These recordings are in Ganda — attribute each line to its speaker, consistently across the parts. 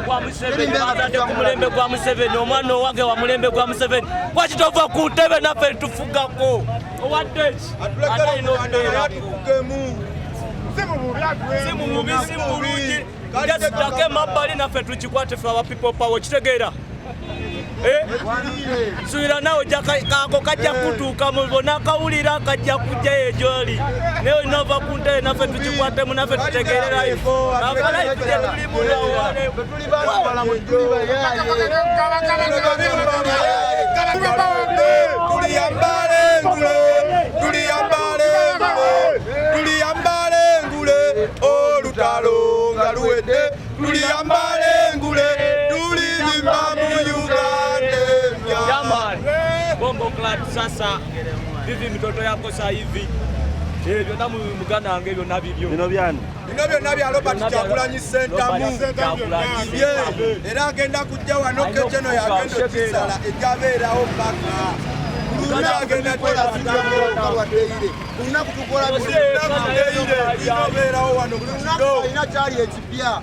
Speaker 1: gwa Museveni azadde ku mulembe gwa Museveni omwana owange wa mulembe gwa Museveni lwaki tova ku ntebe naffe tufugako owadde ate ino mbeerako si mu bubi si mu bulungi tuddako emabbali naffe tukikwate ffe aba people power kitegeera suubira nawe kako kajja kutuuka mubona kawulira kajja kujja egyoli naye olina ova ku ntebe naffe tukikwatemu naffe tutegeererayo abalayifu gye tuli munawale tuliyambale engule olutalo nga luwedde tuliyambale engule tulizimba mu Bombo Clat sasa hivi mitoto yako sasa hivi byonna mu muganda wange byonna bibyo bino byonna bya Robert Kyagulanyi Ssentamu era agenda kujja wano kejeno yagenda kisala ejabeerawo mpaka agenda kutukola wano ina kyali ekipya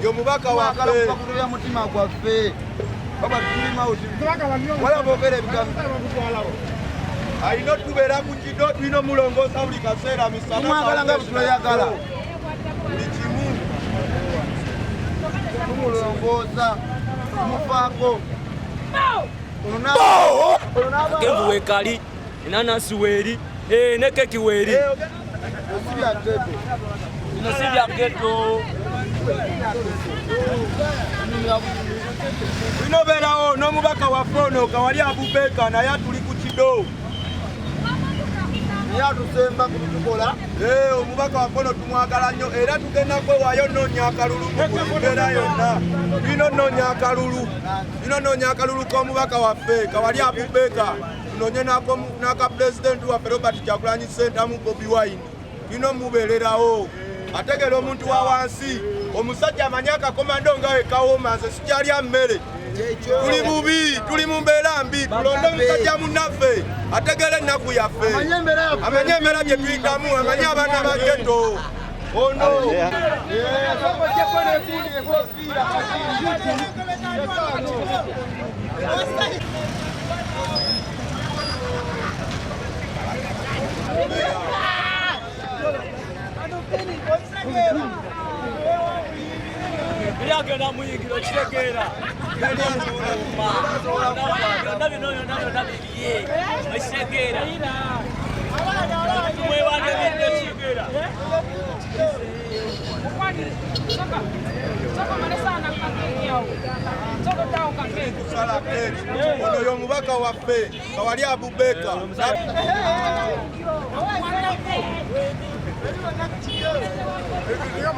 Speaker 1: omubaka waffe mutima gwaffe alina otubeera ku kido tulina omulongoosa buli kaseera misamwagala nga butuleyagala buli kimu tumulongoosa tumufaako kenvu wekali inanasi weri ne keki weri ino si bya ghetto bino beerawo n'omubaka waffe ono Kawalya Abubeka naye tuli ku kido naye atusemba ku bitukola omubaka waffe ono tumwagala nnyo era tugenda kwewaayo nnoonya akalulu mu mbeera yonna tulina nnoonya akalulu k'omubaka waffe Kawalya Abubeka tunonye n'aka pulezidenti waffe Robert Kyagulanyi Ssentamu Bobi Wine tulina omubeererawo ategeera omuntu wa wansi omusajja amanyi akakomando nga wekawoma nze sikyalya mmere tuli bubi tuli mu mbeera mbi tulonde omusajja munnaffe ategeera ennaku yaffe amanye embeera gye tuyitamu amanye abaana ba ghetto ono byagenda muyigiro kitegeera byonna bino byonna bibiye ekitegeera tumwebaane bidde kitegeera ono y'omubaka waffe Kawalya Abubeka tulina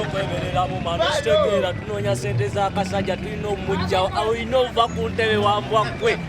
Speaker 1: okwebereramu kitegeera tunoonya sente z'akasajja tulina omujja olina ova ku ntebe wambwa ggwe